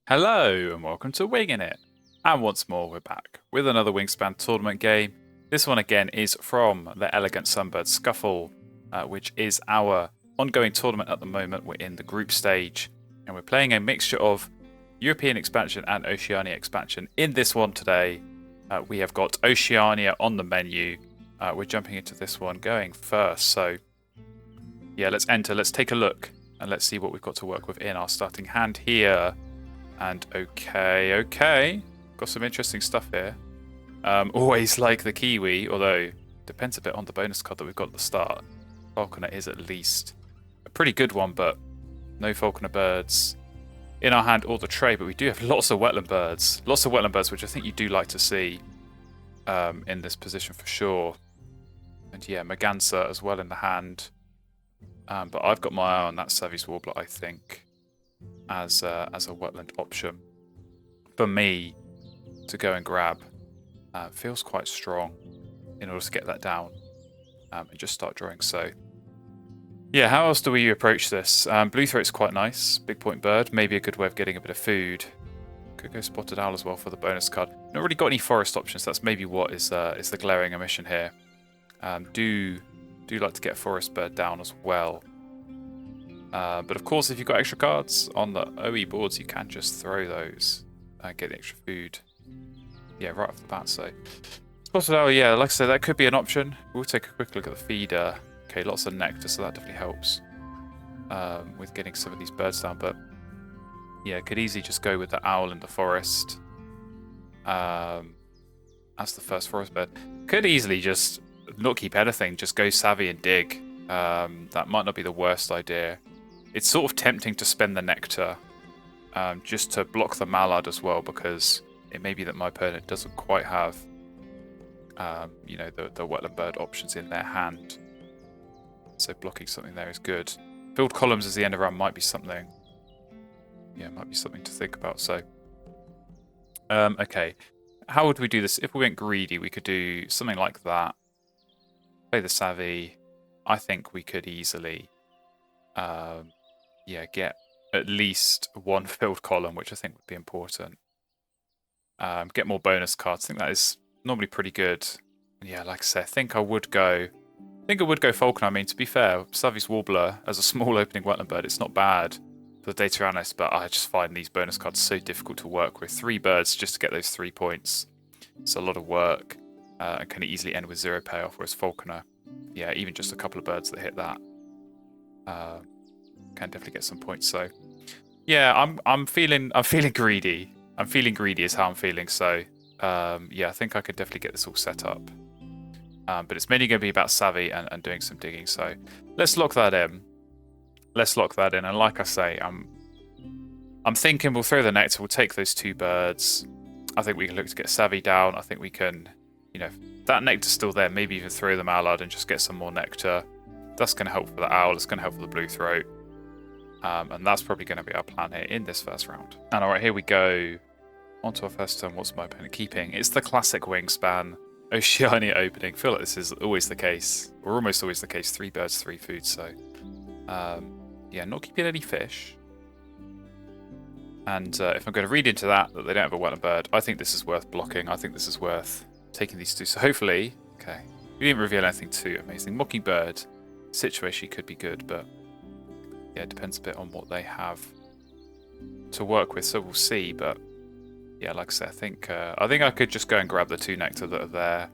Hello and welcome to Wingin It. And once more we're back with another Wingspan tournament game. This one again is from the Elegant Sunbird Scuffle, which is our ongoing tournament at the moment. We're in the group stage and we're playing a mixture of European expansion and Oceania expansion. In this one today, we have got Oceania on the menu. We're jumping into this one going first. So yeah, let's enter, let's take a look and let's see what we've got to work with in our starting hand here. And okay. Got some interesting stuff here. Always like the Kiwi, although depends a bit on the bonus card that we've got at the start. Falconer is at least a pretty good one, but no Falconer birds in our hand or the tray. But we do have lots of wetland birds. Lots of wetland birds, which I think you do like to see in this position for sure. And yeah, Merganser as well in the hand. But I've got my eye on that Savvy's Warbler, I think, as a wetland option for me to go and grab. Feels quite strong in order to get that down and just start drawing. So yeah, how else do we approach this? Blue throat's quite nice, big point bird, maybe a good way of getting a bit of food. Could go spotted owl as well for the bonus card. Not really got any forest options. That's maybe what is the glaring omission here. Do like to get forest bird down as well. But of course, if you've got extra cards on the OE boards, you can just throw those and get the extra food. Yeah, right off the bat. So, spotted owl, yeah, like I said, that could be an option. We'll take a quick look at the feeder. Okay, lots of nectar, so that definitely helps with getting some of these birds down. But yeah, could easily just go with the owl in the forest as the first forest bird. Could easily just not keep anything, just go savvy and dig. That might not be the worst idea. It's sort of tempting to spend the nectar just to block the mallard as well, because it may be that my opponent doesn't quite have the wetland bird options in their hand. So blocking something there is good. Build columns as the end of round might be something. Yeah, might be something to think about. So okay, how would we do this? If we went greedy, we could do something like that. Play the savvy. I think we could easily get at least one filled column, which I think would be important. Get more bonus cards. I think that is normally pretty good. And yeah, like I said, I think I would go Falconer. I mean, to be fair, Savvy's Warbler as a small opening wetland bird, it's not bad for the data analyst, but I just find these bonus cards so difficult to work with. 3 birds just to get those 3 points. It's a lot of work and can easily end with 0 payoff, whereas Falconer, yeah, even just a couple of birds that hit that can definitely get some points. So yeah, I'm feeling greedy. I'm feeling greedy is how I'm feeling. So yeah, I think I could definitely get this all set up. But it's mainly going to be about savvy and doing some digging. So let's lock that in. And like I say, I'm thinking we'll throw the nectar. We'll take those 2 birds. I think we can look to get savvy down. I think we can, that nectar's still there, maybe even throw the mallard and just get some more nectar. That's going to help for the owl. It's going to help for the blue throat. And that's probably going to be our plan here in this first round. And alright, here we go. On to our first turn. What's my opponent keeping? It's the classic Wingspan Oceania opening. I feel like this is always the case, or almost always the case. 3 birds, 3 food. So yeah, not keeping any fish. And if I'm going to read into that they don't have a wetland bird, I think this is worth blocking. I think this is worth taking these 2. So hopefully, okay, we didn't reveal anything too amazing. Mockingbird situation could be good, but yeah, it depends a bit on what they have to work with. So we'll see. But yeah, like I said, I think I could just go and grab the 2 nectar that are there,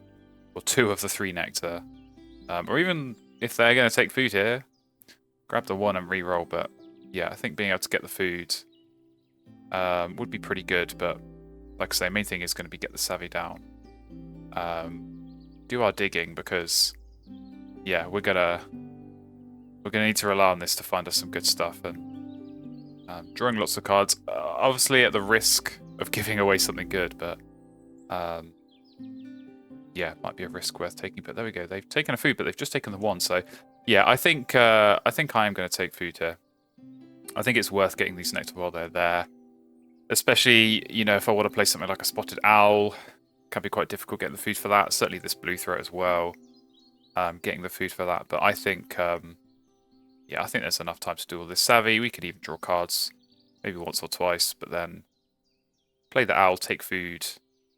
or 2 of the 3 nectar, or even if they're going to take food here, grab the 1 and re-roll. But yeah, I think being able to get the food would be pretty good. But like I say, main thing is going to be get the savvy down. Do our digging, because yeah, we're gonna need to rely on this to find us some good stuff. And drawing lots of cards, obviously at the risk of giving away something good, but yeah, might be a risk worth taking. But there we go. They've taken a food, but they've just taken the 1. So yeah, I think I am going to take food here. I think it's worth getting these nectar while they're there, especially if I want to play something like a spotted owl. Can be quite difficult getting the food for that. Certainly this blue throat as well. Getting the food for that, but I think yeah, I think there's enough time to do all this savvy. We could even draw cards maybe once or twice, but then play the owl, take food,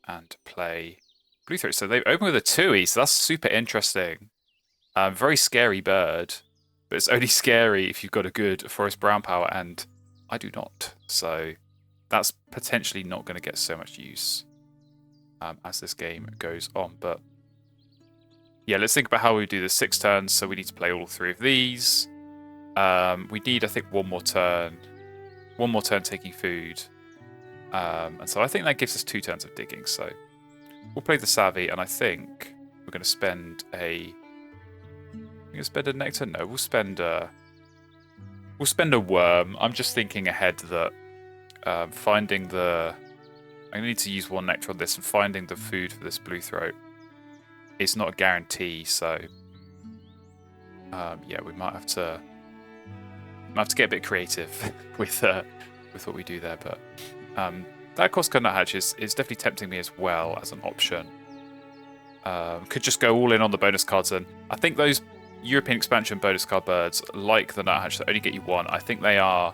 and play blue throat. So they've opened with a 2e, so that's super interesting. Very scary bird, but it's only scary if you've got a good forest brown power, and I do not. So that's potentially not going to get so much use as this game goes on. But yeah, let's think about how we do this. 6 turns, so we need to play all 3 of these. We need, I think, one more turn taking food. And so I think that gives us 2 turns of digging. So we'll play the Savvy, and I think we're going to spend a... We're going to spend a nectar? No, we'll spend a worm. I'm just thinking ahead that finding the... I need to use 1 nectar on this, and finding the food for this blue throat is not a guarantee. So yeah, we might have to get a bit creative with what we do there. But that Costco Nuthatch is definitely tempting me as well as an option. Could just go all in on the bonus cards, and I think those European expansion bonus card birds, like the Nuthatch that only get you 1, I think they are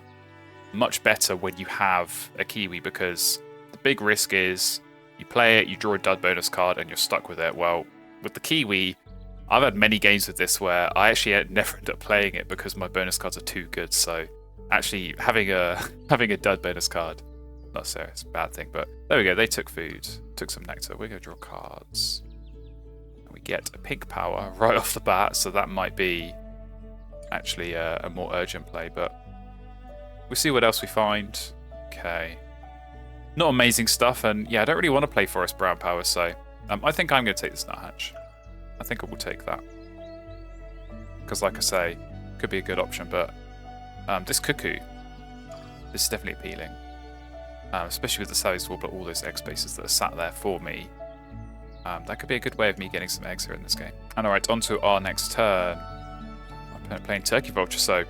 much better when you have a Kiwi, because the big risk is you play it, you draw a dud bonus card, and you're stuck with it. Well, with the Kiwi, I've had many games with this where I actually never end up playing it because my bonus cards are too good. So actually having a dud bonus card, not so it's a bad thing. But there we go. They took food, took some nectar. We're going to draw cards. And we get a pink power right off the bat. So that might be actually a more urgent play. But we'll see what else we find. Okay. Not amazing stuff. And yeah, I don't really want to play Forest Brown Power. So I think I'm going to take this Nuthatch. I think I will take that. Because like I say, could be a good option. But this Cuckoo, this is definitely appealing. Especially with the Sally's Warbler, all those egg spaces that are sat there for me. That could be a good way of me getting some eggs here in this game. And alright, on to our next turn. I'm playing Turkey Vulture, so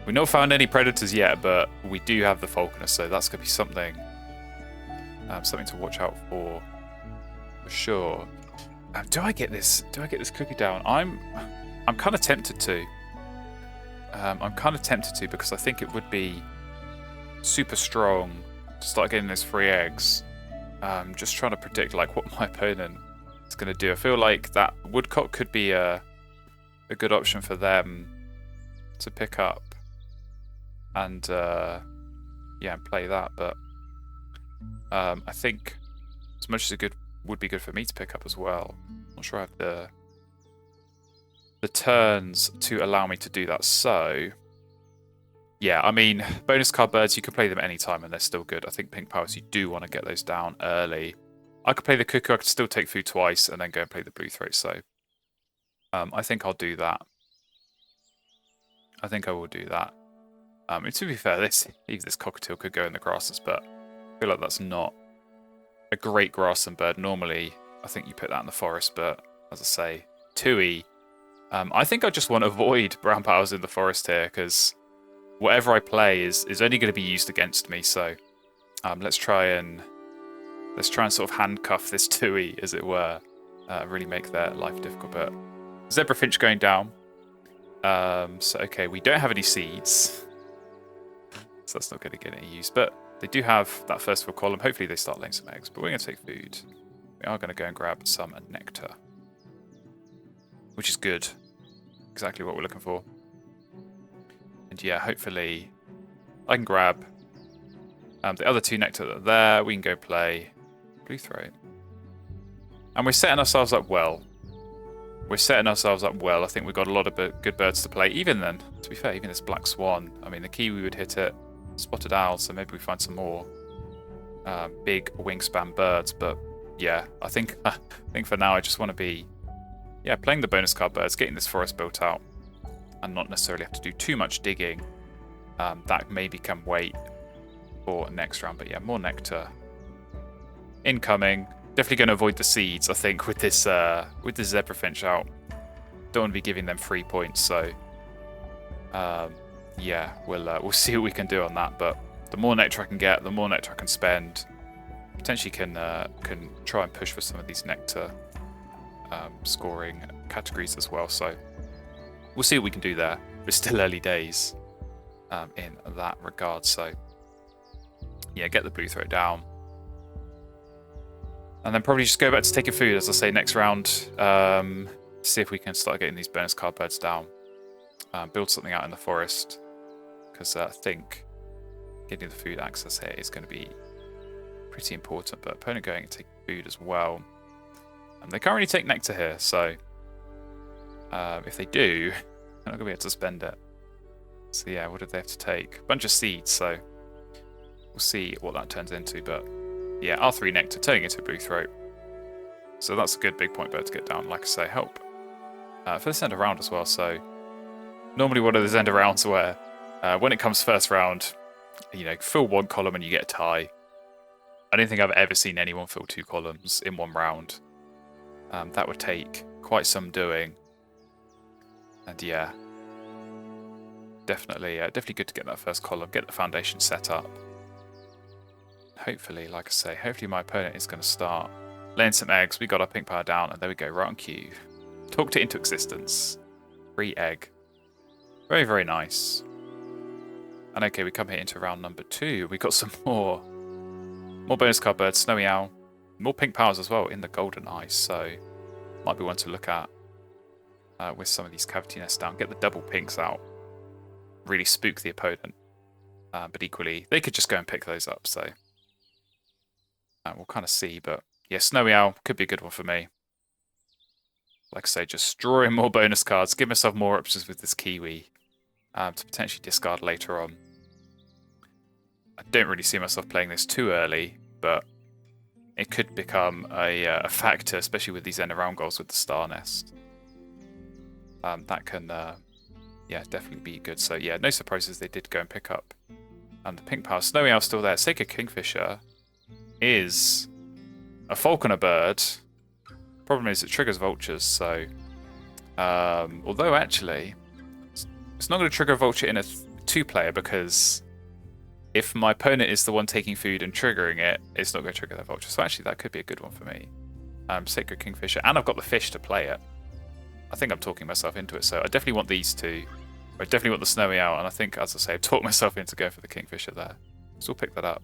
we've not found any predators yet, but we do have the Falconer, so that's going to be something to watch out for sure. Do I get this Cookie down? I'm kind of tempted to. I'm kind of tempted to, because I think it would be super strong to start getting those free eggs. Just trying to predict like what my opponent is going to do. I feel like that Woodcock could be a good option for them to pick up and yeah, and play that. But I think as much as it would be good for me to pick up as well, I'm not sure I have the turns to allow me to do that. So yeah, I mean, bonus card birds, you can play them anytime and they're still good. I think pink powers, you do want to get those down early. I could play the Cuckoo, I could still take food twice and then go and play the blue throat. So I think I'll do that. I think I will do that. And to be fair, even this cockatiel could go in the grasses, but I feel like that's not a great grassland bird. Normally, I think you put that in the forest, but as I say, 2E. I think I just want to avoid brown powers in the forest here, because whatever I play is only going to be used against me. So let's try and sort of handcuff this 2E, as it were, really make their life difficult. But Zebra Finch going down. So okay, we don't have any seeds, so that's not going to get any use. But they do have that first full column. Hopefully they start laying some eggs. But we're going to take food. We are going to go and grab some nectar, which is good. Exactly what we're looking for. And yeah, hopefully I can grab the other 2 nectar that are there. We can go play blue throat. And we're setting ourselves up well. I think we've got a lot of good birds to play. Even then, to be fair, even this black swan. I mean, the Kiwi would hit it. Spotted owl, so maybe we find some more big wingspan birds. But yeah, I think for now I just want to be playing the bonus card birds, getting this forest built out, and not necessarily have to do too much digging. That maybe can wait for next round. But yeah, more nectar incoming. Definitely going to avoid the seeds, I think, with this Zebra Finch out. Don't want to be giving them 3 points, so yeah, we'll see what we can do on that. But the more nectar I can get, the more nectar I can spend. Potentially can try and push for some of these nectar scoring categories as well. So we'll see what we can do there. It's still early days in that regard. So yeah, get the blue throat down. And then probably just go back to taking food, as I say, next round. See if we can start getting these bonus card birds down. Build something out in the forest. Because I think getting the food access here is going to be pretty important. But opponent going to take food as well. And they can't really take nectar here, so if they do, they're not going to be able to spend it. So yeah, what did they have to take? A bunch of seeds, so we'll see what that turns into. But yeah, R3 nectar turning into a blue throat. So that's a good big point bird to get down. Like I say, help for this end of round as well. So normally one of those end of rounds where when it comes first round, you know, fill one column and you get a tie. I don't think I've ever seen anyone fill 2 columns in one round. That would take quite some doing. And yeah, definitely good to get that first column, get the foundation set up. Hopefully, like I say, hopefully my opponent is going to start laying some eggs. We got our pink power down, and there we go, right on cue. Talked it into existence. Free egg. Very, very nice. And okay, we come here into round number 2. We got some more bonus card birds, Snowy Owl. More pink powers as well in the golden eyes, so might be one to look at with some of these cavity nests down. Get the double pinks out. Really spook the opponent. But equally, they could just go and pick those up, so we'll kind of see. But yeah, Snowy Owl could be a good one for me. Like I say, just drawing more bonus cards, give myself more options with this Kiwi to potentially discard later on. I don't really see myself playing this too early, but it could become a factor, especially with these end of round goals with the Star Nest. That can, yeah, definitely be good. So yeah, no surprises they did go and pick up. The pink power, Snowy Owl still there. Sacred Kingfisher is a falconer bird. Problem is it triggers vultures, so although actually it's not going to trigger a vulture in a 2-player, because if my opponent is the one taking food and triggering it, it's not going to trigger that vulture. So actually that could be a good one for me. Sacred Kingfisher, and I've got the fish to play it. I think I'm talking myself into it, so I definitely want these two. I definitely want the Snowy Owl, and I think, as I say, I've talked myself into going for the Kingfisher there. So we'll pick that up.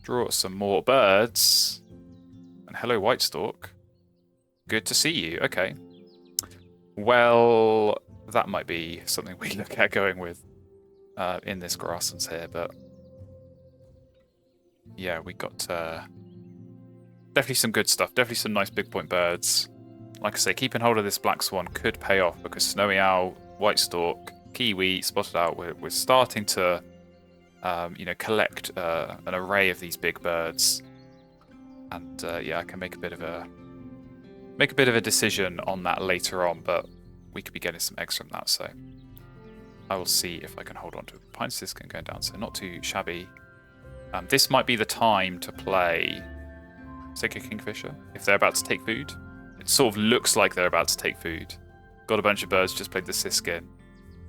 Draw some more birds. And hello, White Stork. Good to see you. Okay. Well, that might be something we look at going with in this grasslands here, but yeah, we got definitely some good stuff. Definitely some nice big point birds. Like I say, keeping hold of this Black Swan could pay off, because Snowy Owl, White Stork, Kiwi, Spotted Owl, we're starting to you know, collect an array of these big birds, and yeah, I can make a bit of a decision on that later on, but we could be getting some eggs from that, so I will see if I can hold on to it. Pine Siskin going down, so not too shabby. This might be the time to play Sacred Kingfisher if they're about to take food. It sort of looks like they're about to take food. Got a bunch of birds, just played the Siskin.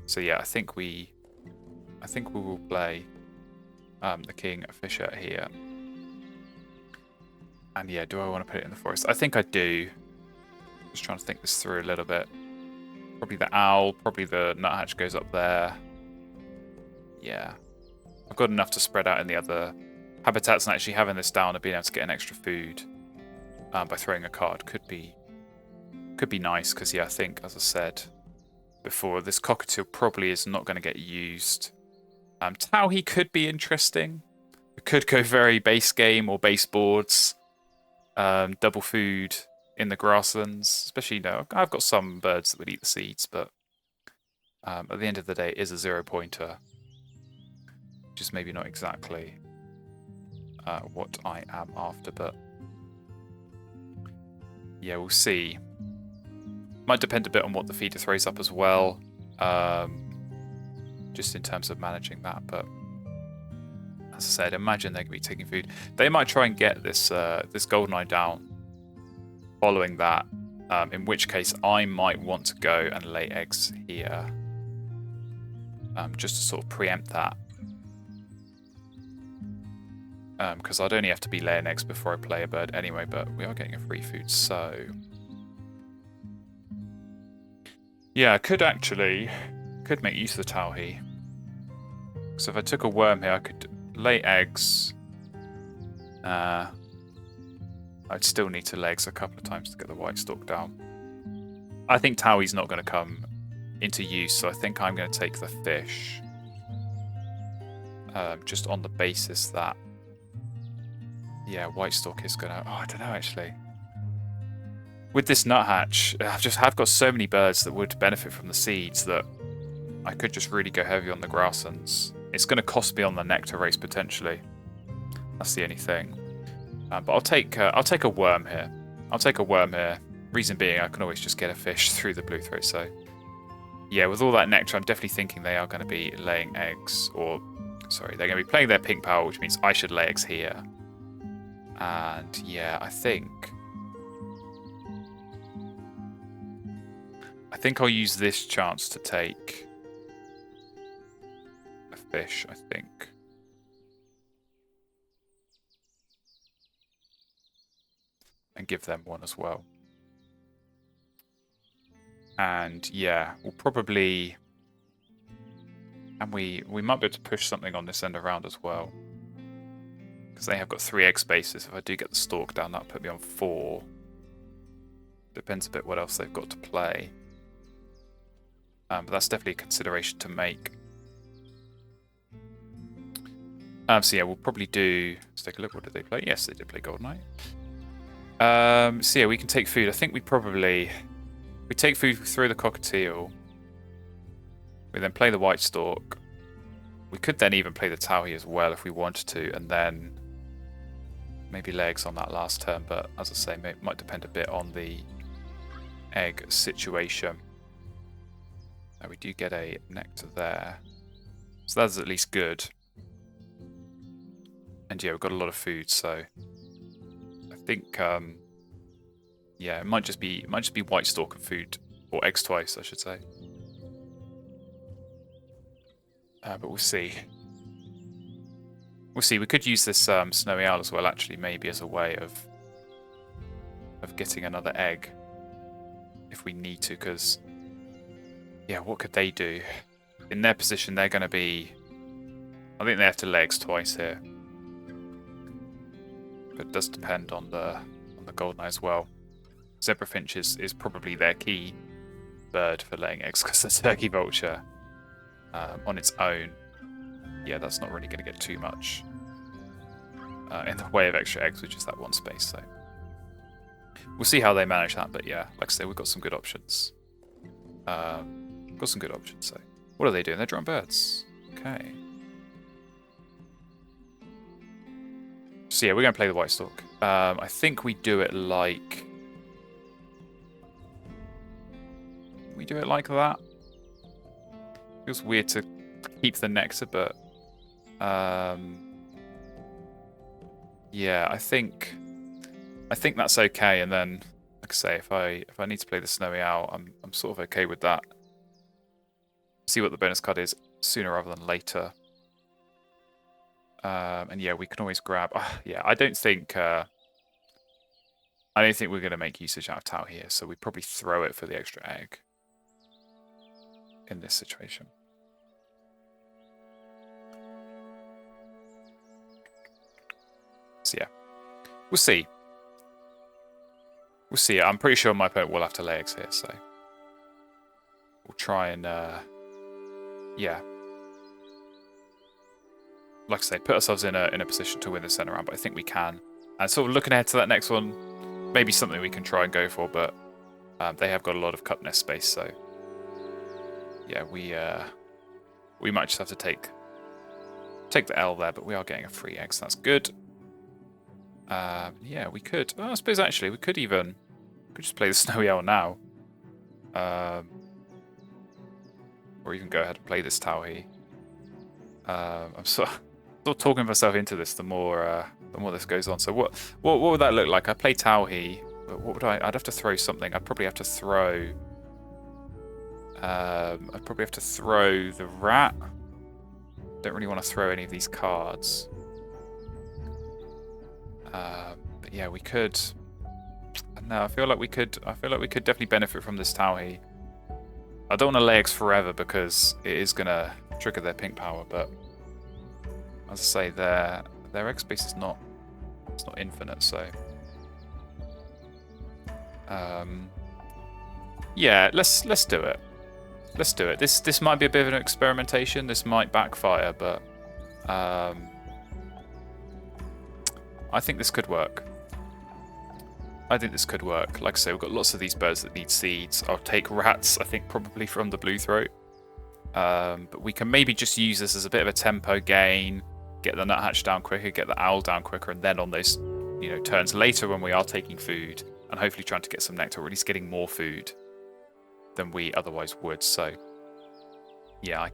So yeah, I think we will play the Kingfisher here. And yeah, do I want to put it in the forest? I think I do. Just trying to think this through a little bit. Probably the owl, probably the nuthatch goes up there. Yeah. I've got enough to spread out in the other habitats, and actually having this down and being able to get an extra food by throwing a card could be nice, because yeah, I think, as I said before, this cockatiel probably is not going to get used. Tauhi could be interesting. It could go very base game or base boards. Double food in the grasslands, especially, you know, I've got some birds that would eat the seeds, but at the end of the day, it is a 0-pointer. Just maybe not exactly what I am after, but yeah, we'll see. Might depend a bit on what the feeder throws up as well, just in terms of managing that. But as I said, imagine they're going to be taking food. They might try and get this this golden eye down following that, in which case I might want to go and lay eggs here, just to sort of preempt that. Because I'd only have to be laying eggs before I play a bird anyway, but we are getting a free food, so yeah, I could make use of the Tauhi. So if I took a worm here, I could lay eggs. I I'd still need to legs a couple of times to get the White Stork down. I think Towie's not going to come into use, so I think I'm going to take the fish. Just on the basis that, yeah, White Stork is going to... Oh, I don't know, actually. With this nuthatch, I've got so many birds that would benefit from the seeds that I could just really go heavy on the grasslands. It's going to cost me on the nectar race, potentially. That's the only thing. But I'll take a worm here. I'll take a worm here. Reason being, I can always just get a fish through the blue throat. So, yeah, with all that nectar, I'm definitely thinking they are going to be laying eggs. Or, sorry, they're going to be playing their pink power, which means I should lay eggs here. And, yeah, I think I'll use this chance to take a fish, I think. And give them one as well. And yeah, we'll probably... And we might be able to push something on this end around as well. Because they have got 3 egg spaces. If I do get the stork down, that'll put me on 4. Depends a bit what else they've got to play. But that's definitely a consideration to make. So yeah, we'll probably do... Let's take a look. What did they play? Yes, they did play Golden Knight. So yeah, we can take food. I think we probably... We take food through the cockatiel. We then play the White Stork. We could then even play the Towhee as well if we wanted to, and then maybe legs on that last turn. But as I say, it might depend a bit on the egg situation. Now we do get a nectar there, so that's at least good. And yeah, we've got a lot of food, so I think yeah, it might just be White Stork and food, or eggs twice, I should say. But we'll see. We'll see. We could use this snowy owl as well, actually, maybe as a way of getting another egg if we need to. Because yeah, what could they do? In their position, they're going to be... I think they have to lay eggs twice here. But it does depend on the golden eye as well. Zebra finch is probably their key bird for laying eggs, because the turkey vulture on its own, yeah, that's not really going to get too much in the way of extra eggs, which is that one space. So we'll see how they manage that. But yeah, like I say, we've got some good options. So what are they doing? They're drawing birds. Okay. So yeah, we're going to play the White Stork. I think we do it like... We do it like that. Feels weird to keep the nectar, but yeah, I think that's okay. And then, like I say, if I need to play the snowy owl, I'm sort of okay with that. See what the bonus card is sooner rather than later. And yeah, we can always grab. Yeah, I don't think we're going to make usage out of Tau here, so we probably throw it for the extra egg in this situation. So yeah, we'll see. We'll see. I'm pretty sure my opponent will have to lay eggs here, so we'll try and yeah, like I say, put ourselves in a position to win the center round. But I think we can. And sort of looking ahead to that next one, maybe something we can try and go for. But they have got a lot of cup nest space, so yeah, we might just have to take the L there. But we are getting a free egg, so that's good. Yeah, we could. Oh, I suppose actually we could just play the snowy owl now, or even go ahead and play this Towhee. I'm sort of talking myself into this. The more this goes on. So what would that look like? I play Towhee, but what would I'd have to throw something. I'd probably have to throw. I'd probably have to throw the rat. Don't really want to throw any of these cards. But yeah, we could. No, I feel like we could definitely benefit from this Towhee. I don't want to lay eggs forever because it is gonna trigger their pink power. But as I say, their egg space is not infinite, so Yeah, let's do it. Let's do it. This might be a bit of an experimentation. This might backfire, but I think this could work. I think this could work. Like I say, we've got lots of these birds that need seeds. I'll take rats, I think, probably from the blue throat. But we can maybe just use this as a bit of a tempo gain, get the nuthatch down quicker, get the owl down quicker, and then on those, turns later when we are taking food and hopefully trying to get some nectar, or at least getting more food than we otherwise would. So yeah, I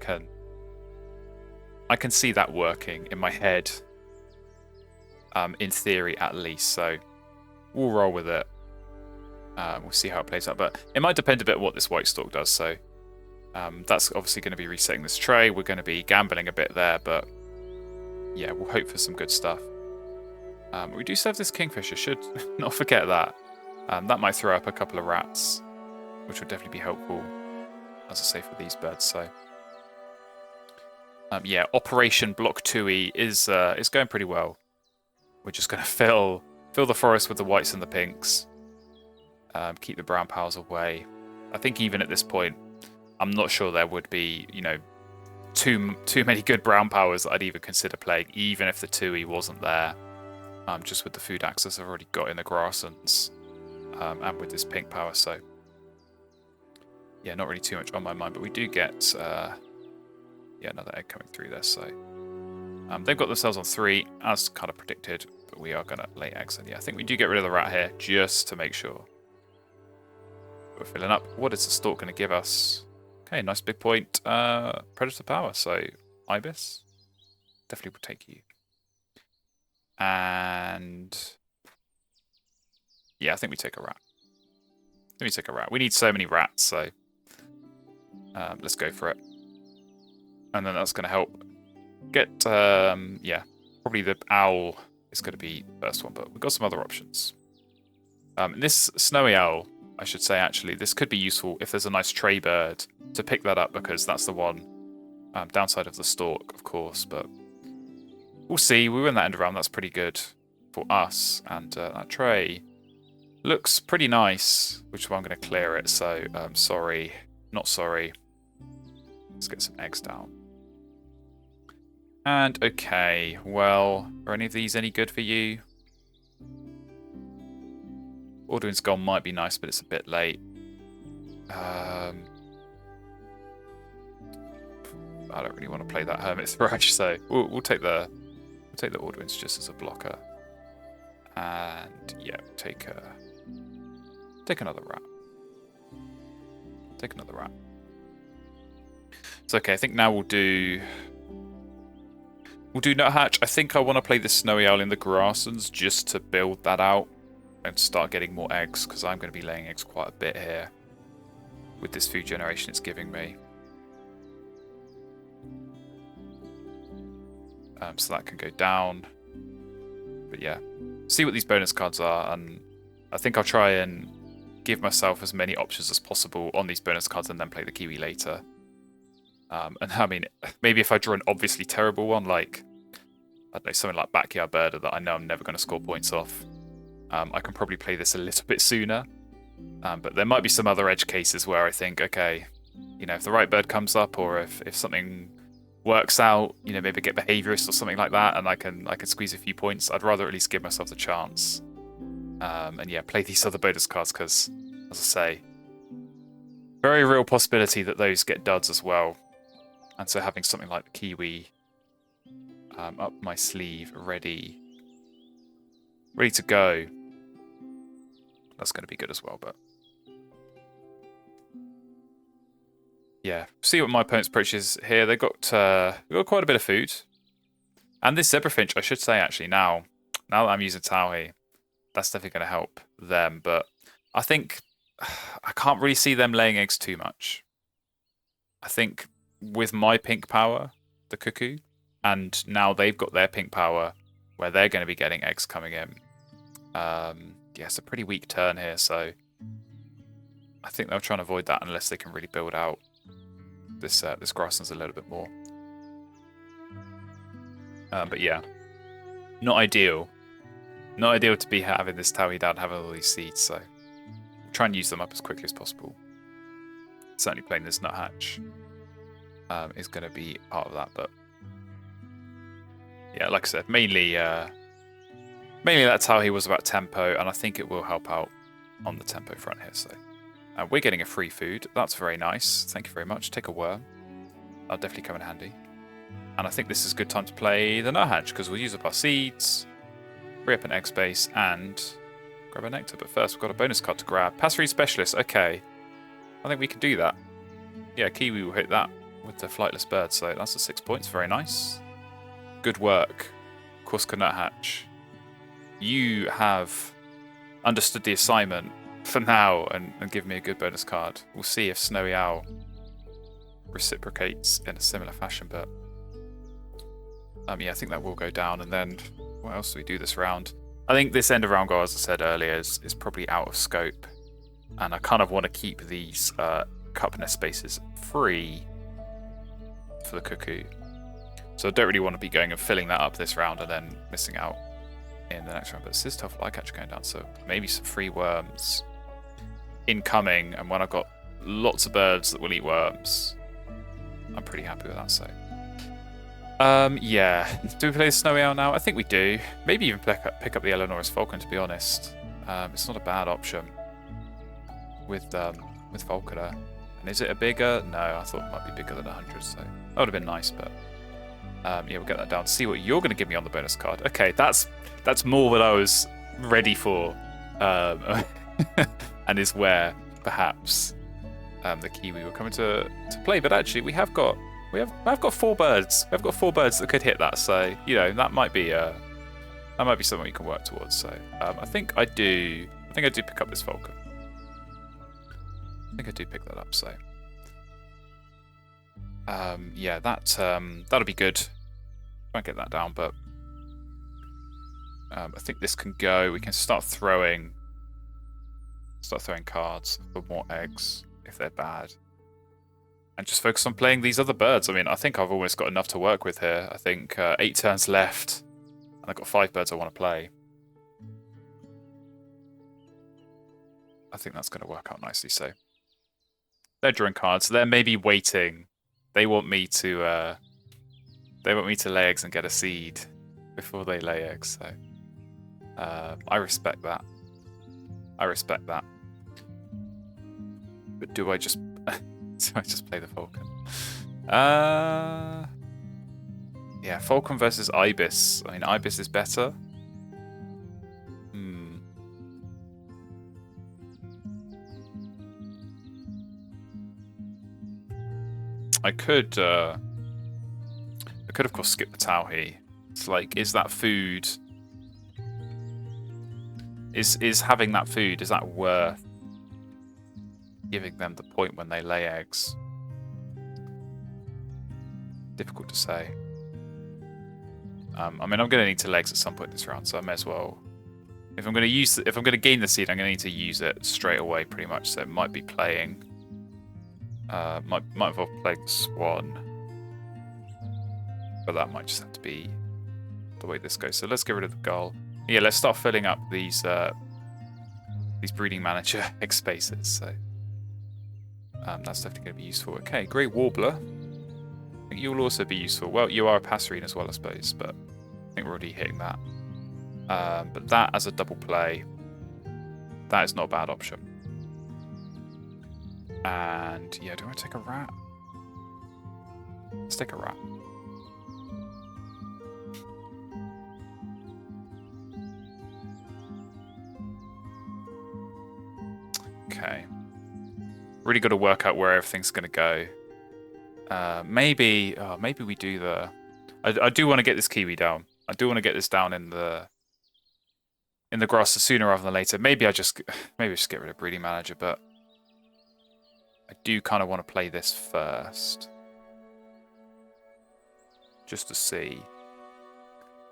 can see that working in my head, in theory at least. So we'll roll with it. We'll see how it plays out, but it might depend a bit on what this White Stork does. So that's obviously going to be resetting this tray. We're going to be gambling a bit there, but yeah, we'll hope for some good stuff. We do serve this kingfisher, should not forget that. That might throw up a couple of rats, which would definitely be helpful, as I say, for these birds. So yeah, Operation Block 2E is going pretty well. We're just going to fill the forest with the whites and the pinks. Keep the brown powers away. I think even at this point, I'm not sure there would be, too many good brown powers that I'd even consider playing, even if the 2E wasn't there. Just with the food access I've already got in the grasslands, and with this pink power. So yeah, not really too much on my mind, but we do get yeah, another egg coming through there. So they've got themselves on 3, as kind of predicted, but we are going to lay eggs. And yeah, I think we do get rid of the rat here, just to make sure we're filling up. What is the stork going to give us? Okay, nice big point. Predator power, so Ibis. Definitely will take you. And yeah, I think we take a rat. Let me take a rat. We need so many rats, so let's go for it. And then that's going to help get, yeah, probably the owl is going to be the first one, but we've got some other options. This snowy owl, I should say, actually, this could be useful if there's a nice tray bird to pick that up, because that's the one downside of the stork, of course, but we'll see. We win that end round. That's pretty good for us. And that tray looks pretty nice, which is why I'm going to clear it. So, sorry, not sorry. Let's get some eggs down. And, okay, well, are any of these any good for you? Alduin's Gone might be nice, but it's a bit late. I don't really want to play that Hermit Thrush, so we'll take the Alduin's just as a blocker. And yeah, take another rat. Take another rat. It's okay. I think now we'll do Nuthatch. I think I want to play the Snowy Owl in the grasslands just to build that out and start getting more eggs, because I'm going to be laying eggs quite a bit here with this food generation it's giving me. So that can go down. But yeah, see what these bonus cards are, and I think I'll try and give myself as many options as possible on these bonus cards and then play the Kiwi later. And I mean, maybe if I draw an obviously terrible one, like, I don't know, something like Backyard Birder that I know I'm never going to score points off, I can probably play this a little bit sooner. But there might be some other edge cases where I think, okay, if the right bird comes up, or if something works out, maybe get Behaviorist or something like that, and I can squeeze a few points, I'd rather at least give myself the chance. And yeah, play these other bonus cards, because, as I say, very real possibility that those get duds as well. And so having something like the Kiwi up my sleeve, ready to go, that's going to be good as well. But yeah, see what my opponent's approach is here. They've got quite a bit of food. And this Zebrafinch, I should say, actually, now that I'm using Tauhi, that's definitely going to help them. But I think I can't really see them laying eggs too much. I think with my pink power, the cuckoo, and now they've got their pink power, where they're going to be getting eggs coming in. Yeah, it's a pretty weak turn here, so I think they'll try and avoid that unless they can really build out this grasslands a little bit more. But yeah, not ideal. Not ideal to be having this Tauhi down, having all these seeds, so Try and use them up as quickly as possible. Certainly playing this nuthatch is going to be part of that, but yeah, like I said, mainly that's how he was about tempo, and I think it will help out on the tempo front here. So we're getting a free food. That's very nice. Thank you very much. Take a worm. That'll definitely come in handy. And I think this is a good time to play the nuthatch because we'll use up our seeds, free up an egg space, and grab a nectar. But first, we've got a bonus card to grab. Passery Specialist. Okay. I think we can do that. Yeah, Kiwi will hit that with the flightless bird. So that's a 6 points. Very nice. Good work, Corsica Nuthatch. You have understood the assignment for now and given me a good bonus card. We'll see if Snowy Owl reciprocates in a similar fashion, but yeah, I think that will go down. And then what else do we do this round? I think this end of round goal, as I said earlier, is probably out of scope, and I kind of want to keep these cup nest spaces free for the cuckoo. So I don't really want to be going and filling that up this round and then missing out in the next round. But this is tough flycatcher going down, so maybe some free worms incoming. And when I've got lots of birds that will eat worms, I'm pretty happy with that. So yeah, do we play the Snowy Owl now? I think we do. Maybe even pick up the Eleanor's Falcon, to be honest. It's not a bad option with Falconer. And is it a bigger? No, I thought it might be bigger than 100, so that would have been nice, but yeah, we'll get that down. See what you're going to give me on the bonus card. Okay, that's more than I was ready for, and is where perhaps the Kiwi were coming to play. But actually, I've got 4 birds. We've got 4 birds that could hit that. So you know that might be something we can work towards. So I think I do pick up this Falcon. I think I do pick that up. So yeah, that'll be good. Won't get that down, but I think this can go. We can start throwing cards for more eggs if they're bad, and just focus on playing these other birds. I mean, I think I've almost got enough to work with here. I think 8 turns left, and I've got 5 birds I want to play. I think that's going to work out nicely. So they're drawing cards. They're maybe waiting. They want me to lay eggs and get a seed before they lay eggs. So I respect that. But do I just play the Falcon? Yeah, Falcon versus Ibis. I mean, Ibis is better. I could of course skip the Tauhi. It's like, is that food? Is having that food, is that worth giving them the point when they lay eggs? Difficult to say. I mean, I'm going to need to lay eggs at some point this round, so I may as well. If I'm going to gain the seed, I'm going to need to use it straight away, pretty much. So it might be playing. Might involve playing the Swan, but that might just have to be the way this goes. So let's get rid of the Gull. Yeah, let's start filling up these breeding manager egg spaces. So that's definitely going to be useful. Okay, Grey Warbler. I think you'll also be useful. Well, you are a Passerine as well, I suppose, but I think we're already hitting that. But that as a double play, that is not a bad option. And yeah, do I take a rat? Let's take a rat. Okay. Really got to work out where everything's going to go. Maybe we do the. I do want to get this Kiwi down. I do want to get this down in the grass sooner rather than later. Maybe I just get rid of breeding manager, but I do kind of want to play this first, just to see,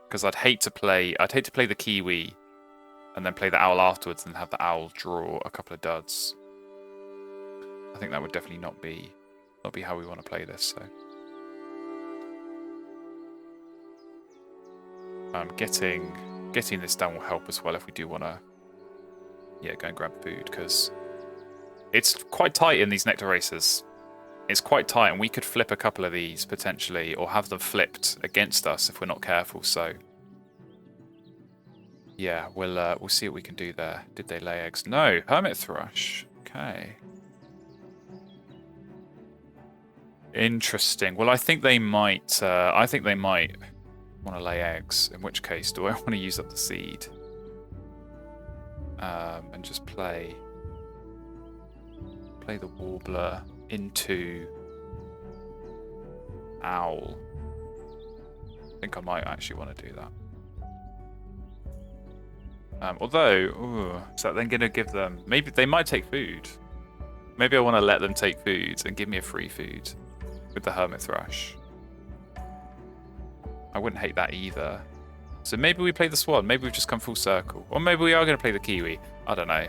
because I'd hate to play the Kiwi and then play the owl afterwards and have the owl draw a couple of duds. I think that would definitely not be how we want to play this. So getting this down will help as well if we do want to go and grab food, because It's quite tight in these nectar races. It's quite tight, and we could flip a couple of these potentially, or have them flipped against us if we're not careful. So, yeah, we'll see what we can do there. Did they lay eggs? No, hermit thrush. Okay. Interesting. Well, I think they might. I think they might want to lay eggs. In which case, do I want to use up the seed and just play the warbler into owl? I think I might actually want to do that. Although, is that then going to give them... Maybe they might take food. Maybe I want to let them take food and give me a free food with the hermit thrush. I wouldn't hate that either. So maybe we play the swan. Maybe we've just come full circle. Or maybe we are going to play the kiwi. I don't know.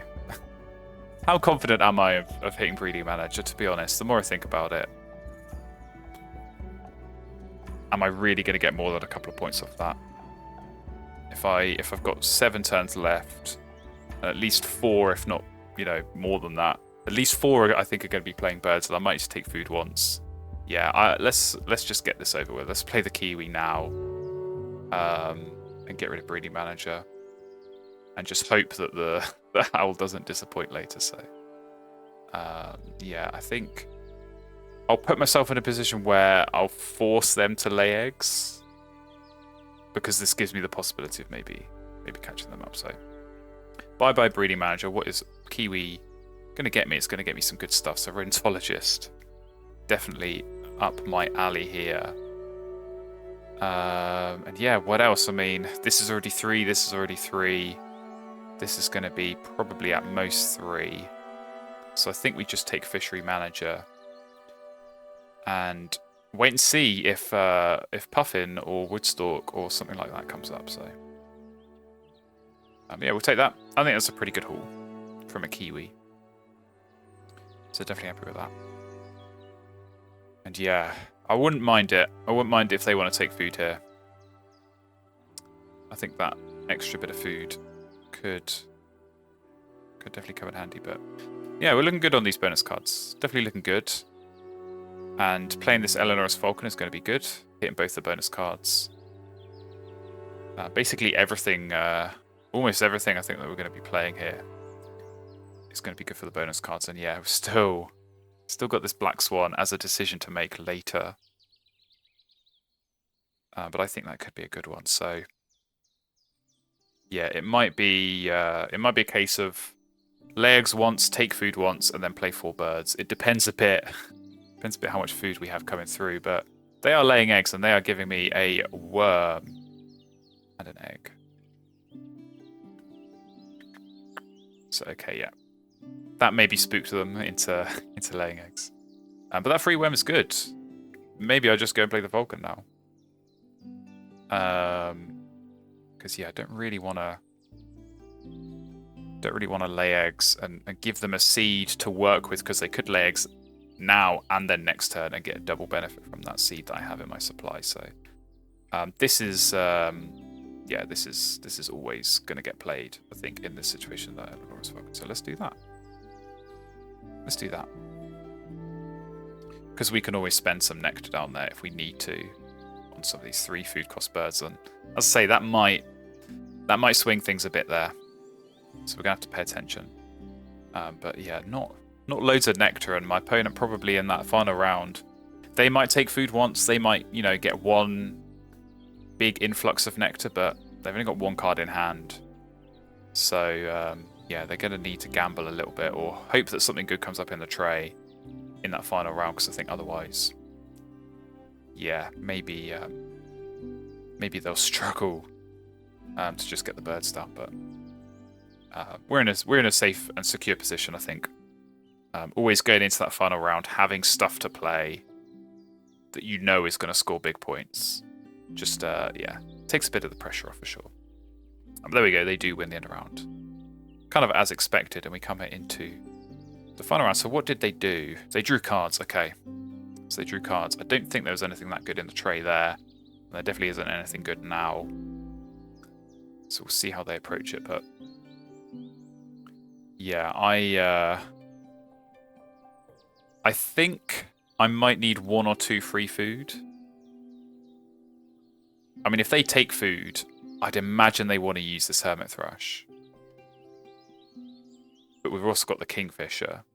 How confident am I of hitting breeding manager, to be honest? The more I think about it. Am I really going to get more than a couple of points off that? If I've got 7 turns left, at least 4, if not, more than that. At least 4, I think, are going to be playing birds, and I might just take food once. Yeah, let's just get this over with. Let's play the kiwi now, and get rid of breeding manager, and just hope that the owl doesn't disappoint later. So, yeah, I think I'll put myself in a position where I'll force them to lay eggs, because this gives me the possibility of maybe catching them up. So, bye breeding manager. What is kiwi going to get me? It's going to get me some good stuff. So, rheumatologist, definitely up my alley here. And yeah, what else? I mean, this is already 3. This is already 3. This is going to be probably at most 3. So I think we just take fishery manager and wait and see if Puffin or Wood Stork or something like that comes up. So yeah, we'll take that. I think that's a pretty good haul from a kiwi. So definitely happy with that. And yeah, I wouldn't mind it. I wouldn't mind if they want to take food here. I think that extra bit of food could definitely come in handy. But yeah, we're looking good on these bonus cards. Definitely looking good. And playing this Eleanor's Falcon is going to be good. Hitting both the bonus cards. Basically everything, almost everything I think that we're going to be playing here is going to be good for the bonus cards. And yeah, we're still got this Black Swan as a decision to make later. But I think that could be a good one. So yeah, it might be a case of lay eggs once, take food once, and then play 4 birds. It depends a bit. Depends a bit how much food we have coming through, but they are laying eggs and they are giving me a worm and an egg. So okay, yeah. That maybe spooked them into laying eggs. But that free worm is good. Maybe I'll just go and play the Vulcan now. Because yeah, I don't really want to lay eggs and give them a seed to work with, because they could lay eggs now and then next turn and get a double benefit from that seed that I have in my supply. So this is yeah, this is always going to get played, I think, in this situation that Eleanor's Falcon. So let's do that. Let's do that. Because we can always spend some nectar down there if we need to on some of these 3 food cost birds. And as I say, that might swing things a bit there. So we're going to have to pay attention. But yeah, not loads of nectar, and my opponent probably in that final round, they might take food once, they might, get 1 big influx of nectar, but they've only got 1 card in hand. So yeah, they're going to need to gamble a little bit, or hope that something good comes up in the tray in that final round, because I think otherwise, yeah, maybe they'll struggle to just get the birds down. But we're in a safe and secure position, I think. Always going into that final round, having stuff to play that is going to score big points. Just, yeah, takes a bit of the pressure off for sure. But there we go, they do win the end round. Kind of as expected, and we come into the final round. So what did they do? They drew cards, okay. So they drew cards. I don't think there was anything that good in the tray there. There definitely isn't anything good now. So we'll see how they approach it, but yeah, I think I might need 1 or 2 free food. I mean, if they take food, I'd imagine they want to use this Hermit Thrush. But we've also got the Kingfisher.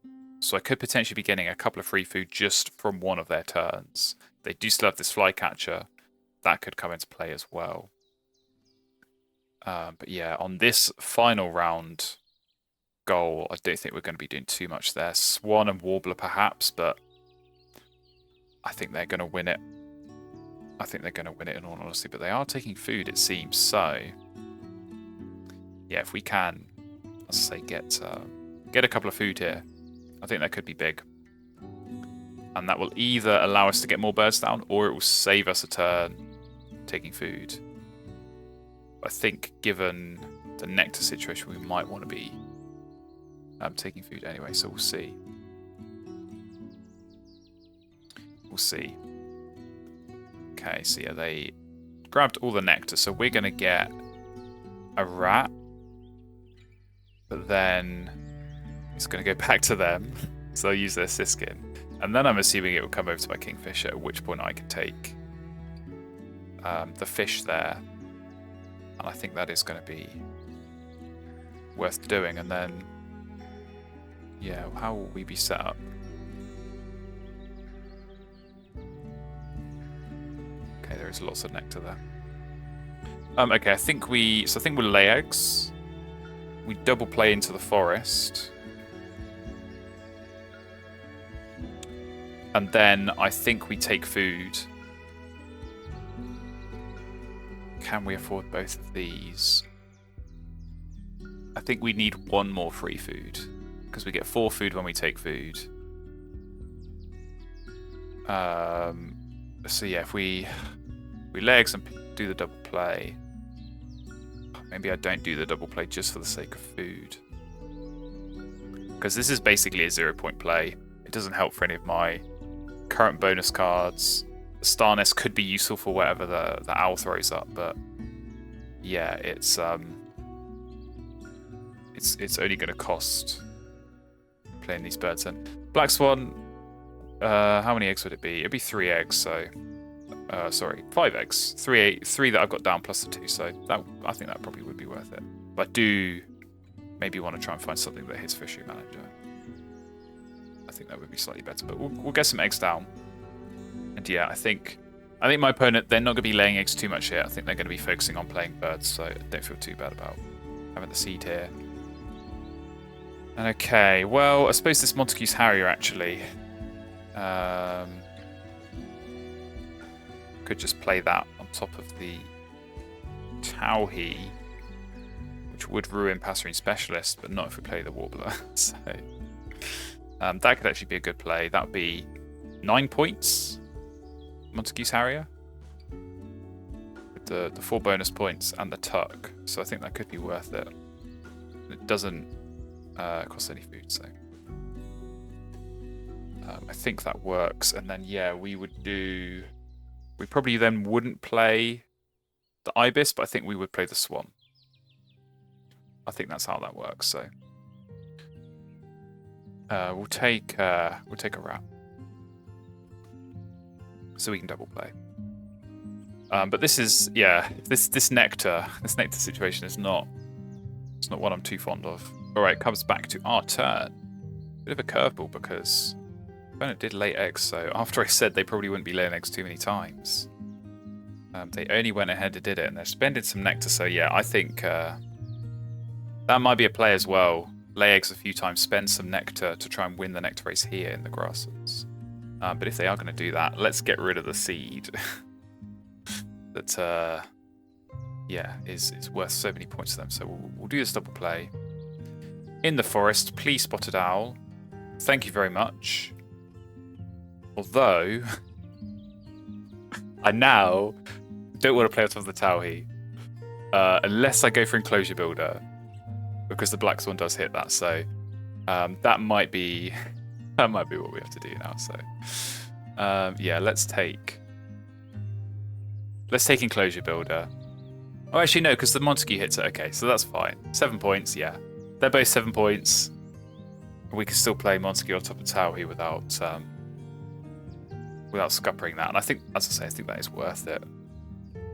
So I could potentially be getting a couple of free food just from one of their turns. They do still have this Flycatcher. That could come into play as well. But yeah, on this final round goal, I don't think we're going to be doing too much there. Swan and Warbler perhaps, but I think they're going to win it. I think they're going to win it in all honesty, but they are taking food, it seems. So yeah, if we can, as I say, get a couple of food here, I think that could be big. And that will either allow us to get more birds down, or it will save us a turn taking food. I think given the nectar situation, we might want to be taking food anyway, so we'll see. We'll see. Okay, so yeah, they grabbed all the nectar, so we're going to get a rat. But then it's going to go back to them, so they'll use their Siskin. And then I'm assuming it will come over to my Kingfisher, at which point I can take the fish there. And I think that is going to be worth doing. And then, yeah, how will we be set up? Okay, there is lots of nectar there. Okay, I think we'll lay eggs. We double play into the forest. And then I think we take food. Can we afford both of these? I think we need 1 more free food, because we get 4 food when we take food. So yeah, if we lay eggs and do the double play. Maybe I don't do the double play just for the sake of food, because this is basically a 0-point play. It doesn't help for any of my current bonus cards. The Star Nest could be useful for whatever the owl throws up, but yeah, it's only going to cost playing these birds. And Black Swan, how many eggs would it be? It'd be 3 eggs, so sorry, 5 eggs. 3 that I've got down plus the 2, so I think that probably would be worth it. But I do maybe want to try and find something that hits Fishery Manager. I think that would be slightly better, but we'll get some eggs down. And yeah, I think my opponent, they're not going to be laying eggs too much here. I think they're going to be focusing on playing birds, so I don't feel too bad about having the seed here. And okay, well, I suppose this Montague's Harrier actually could just play that on top of the Towhee, which would ruin Passerine Specialist, but not if we play the Warbler. So that could actually be a good play. That would be 9 points. Montague's Harrier with the 4 bonus points and the tuck, so I think that could be worth it. It doesn't cost any food, so I think that works. And then yeah, we probably then wouldn't play the Ibis, but I think we would play the Swan. I think that's how that works. So we'll take a rat, so we can double play. But this is, yeah, this nectar situation is not what I'm too fond of. All right, comes back to our turn. Bit of a curveball, because opponent did lay eggs, so after I said they probably wouldn't be laying eggs too many times, they only went ahead and did it, and they're spending some nectar. So yeah, I think that might be a play as well. Lay eggs a few times, spend some nectar to try and win the nectar race here in the grasslands. But if they are going to do that, let's get rid of the seed. That yeah, is worth so many points to them. So we'll do this double play. In the forest, please Spotted Owl. Thank you very much. Although, I now don't want to play out of the Towhee. Unless I go for Enclosure Builder, because the Black Swan does hit that. So that might be what we have to do now. So yeah, let's take Enclosure Builder. Oh, actually no, because the Montague hits it. Okay, so that's fine. 7 points, yeah. They're both 7 points. we can still play Montague on top of Tauhi without scuppering that. And I think, as I say, I think that is worth it.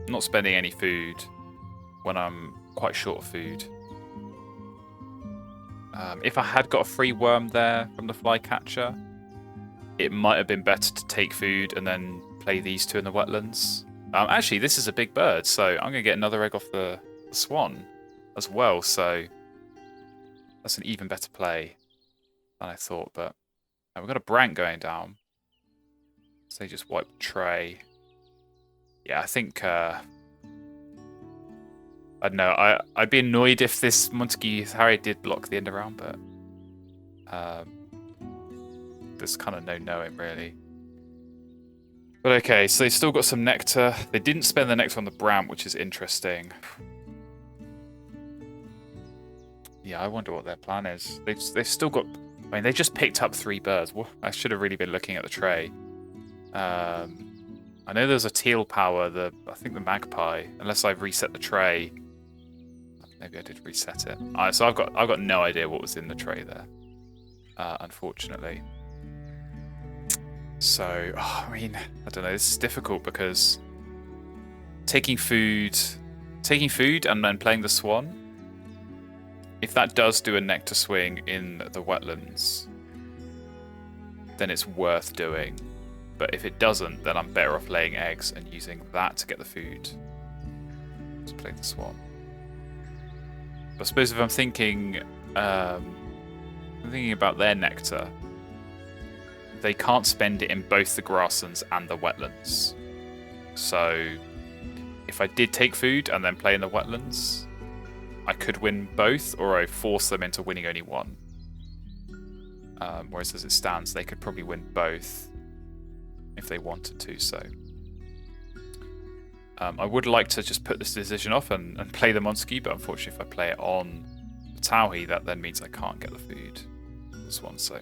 Not spending any food when I'm quite short of food. If I had got a free worm there from the flycatcher, it might have been better to take food and then play these two in the wetlands. Actually, this is a big bird, so I'm going to get another egg off the swan as well, so that's an even better play than I thought. But we've got a Brank going down, so they just wipe the tray. Yeah, I think... I don't know, I'd be annoyed if this Montague Harry did block the end around, but there's kind of no knowing, really. But okay, so they've still got some nectar. They didn't spend the nectar on the Bramp, which is interesting. Yeah, I wonder what their plan is. They've still got... I mean, they just picked up 3 birds. I should have really been looking at the tray. I know there's a teal power, I think the magpie, unless I've reset the tray. Maybe I did reset it. So I've got no idea what was in the tray there, unfortunately. So, I mean, I don't know, this is difficult because taking food and then playing the swan, if that does do a nectar swing in the wetlands, then it's worth doing. But if it doesn't, then I'm better off laying eggs and using that to get the food to play the swan. But I suppose if I'm thinking about their nectar, they can't spend it in both the grasslands and the wetlands. So if I did take food and then play in the wetlands, I could win both, or I force them into winning only one. Whereas as it stands, they could probably win both if they wanted to. So I would like to just put this decision off and play the Montague, but unfortunately if I play it on the Tauhi, that then means I can't get the food. This one, so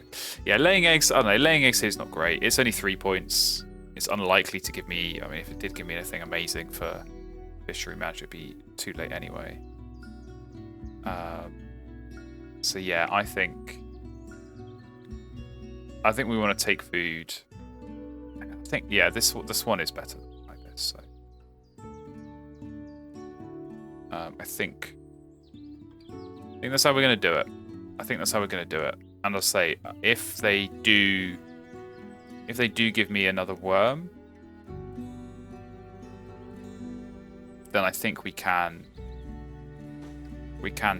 yeah, laying eggs, I don't know, laying eggs here is not great. It's only 3 points. It's unlikely to give me, I mean, if it did give me anything amazing for fishery match, it'd be too late anyway. So yeah, I think we want to take food. I think, yeah, this one is better like this, so I think that's how we're going to do it. I think that's how we're going to do it. And I'll say, if they do give me another worm, then I think we can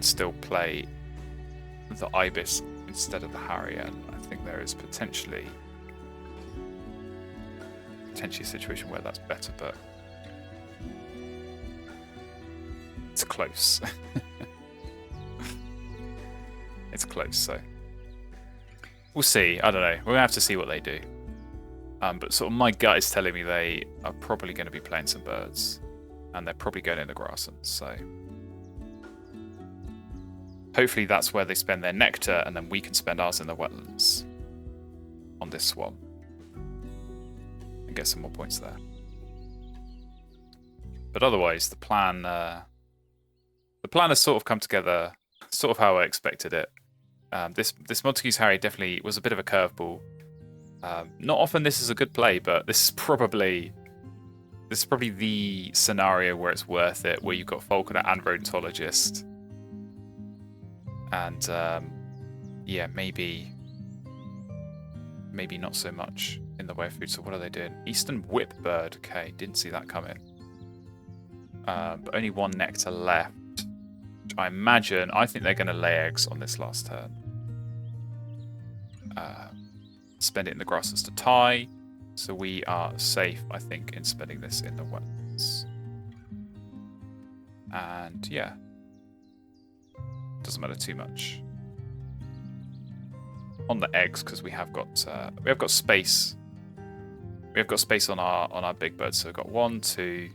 still play the Ibis instead of the Harrier. And I think there is potentially a situation where that's better, but it's close. It's close, so we'll see. I don't know. We're gonna have to see what they do. But sort of my gut is telling me they are probably going to be playing some birds, and they're probably going in the grasslands. So hopefully that's where they spend their nectar, and then we can spend ours in the wetlands on this swan and get some more points there. But otherwise, the plan has sort of come together, sort of how I expected it. This Montague's Harry definitely was a bit of a curveball. Not often this is a good play, but this is probably the scenario where it's worth it, where you've got Falconer and Rodentologist. And yeah, maybe not so much in the way of food. So what are they doing? Eastern Whipbird. Okay, didn't see that coming. But only 1 nectar left. I think they're going to lay eggs on this last turn. Spend it in the grasses to tie. So we are safe, I think, in spending this in the wetlands. And yeah. Doesn't matter too much. On the eggs, because we have got space. We have got space on our big birds. So we've got 1, 2,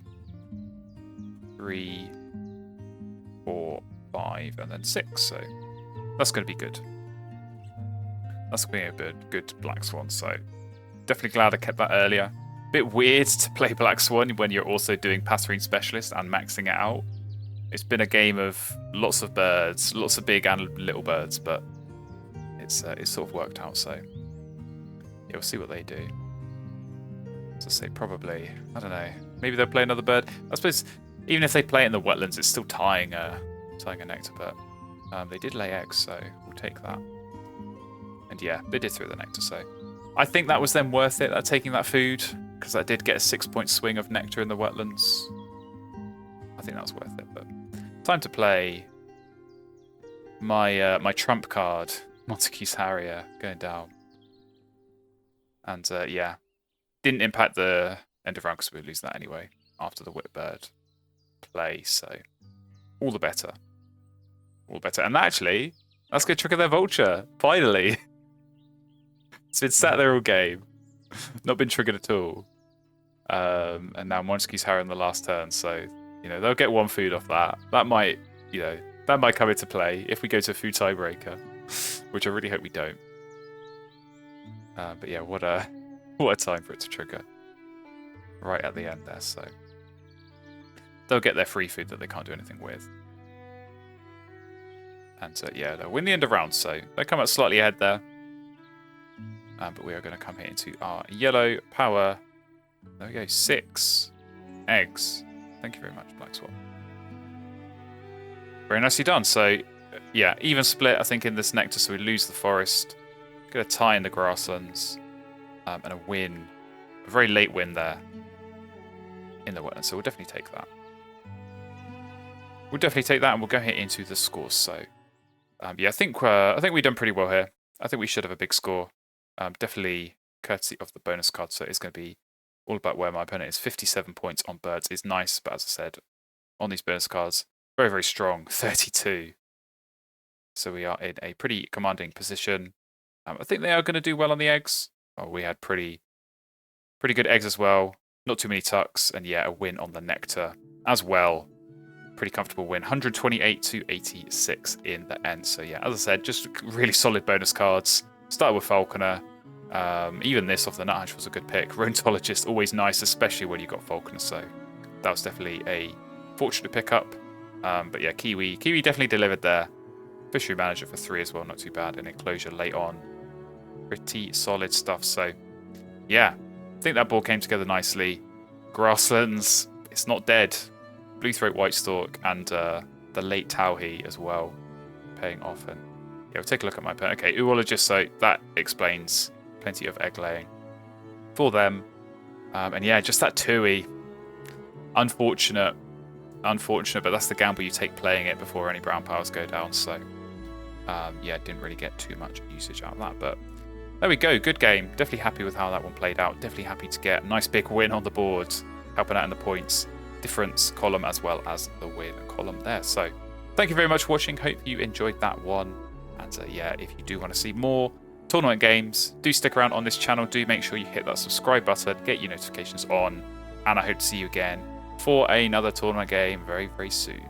3, 4, 5, and then 6. So that's going to be good. That's going to be a good Black Swan. So definitely glad I kept that earlier. Bit weird to play Black Swan when you're also doing Passerine Specialist and maxing it out. It's been a game of lots of birds, lots of big and little birds, but it's sort of worked out. So yeah, we'll see what they do. As I say, probably, I don't know, maybe they'll play another bird. I suppose even if they play it in the wetlands, it's still tying a nectar, but they did lay eggs, so we'll take that. And yeah, they did throw the nectar, so I think that was then worth it, taking that food, because I did get a 6-point swing of nectar in the wetlands. I think that was worth it, but time to play my trump card, Montague's Harrier, going down. And yeah, didn't impact the end of round because we would lose that anyway after the Whitbird play, so all the better. All the better. And actually, that's going to trigger their vulture, finally. It's been sat there all game, not been triggered at all. And now Montague's Harrier in the last turn, so you know they'll get one food off that. That might, you know, that might come into play if we go to a food tiebreaker, which I really hope we don't. But yeah, what a time for it to trigger right at the end there. So they'll get their free food that they can't do anything with. And yeah, they'll win the end of round, so they come out slightly ahead there. But we are going to come here into our yellow power. There we go, 6 eggs. Thank you very much, Black Swap. Very nicely done. So yeah, even split, I think, in this nectar, so we lose the forest. Get a tie in the grasslands. And a win. A very late win there in the wetlands, so we'll definitely take that. We'll definitely take that, and we'll go here into the scores. So yeah, I think we've done pretty well here. I think we should have a big score. Definitely courtesy of the bonus card, so it's going to be all about where my opponent is. 57 points on birds is nice, but as I said, on these bonus cards, very, very strong, 32. So we are in a pretty commanding position. I think they are going to do well on the eggs. Oh, we had pretty good eggs as well. Not too many tucks, and yeah, a win on the nectar as well. Pretty comfortable win, 128 to 86 in the end. So yeah, as I said, just really solid bonus cards. Started with Falconer. Even this off the Nuthatch was a good pick. Rheumatologist, always nice, especially when you got Falconer. So that was definitely a fortunate pickup. But yeah, Kiwi definitely delivered there. Fishery Manager for 3 as well, not too bad. And Enclosure late on. Pretty solid stuff. So yeah, I think that board came together nicely. Grasslands, it's not dead. Blue-throat White Stork and the late Tauhi as well, paying off. And yeah, we'll take a look at my opponent. Okay, Oologist, so that explains plenty of egg laying for them. And yeah, just that Tui. Unfortunate, but that's the gamble you take playing it before any brown powers go down. So yeah, didn't really get too much usage out of that. But there we go, good game. Definitely happy with how that one played out. Definitely happy to get a nice big win on the board, helping out in the points difference column as well as the win column there. So thank you very much for watching. Hope you enjoyed that one. And yeah, if you do want to see more tournament games, do stick around on this channel. Do make sure you hit that subscribe button, get your notifications on, and I hope to see you again for another tournament game very, very soon.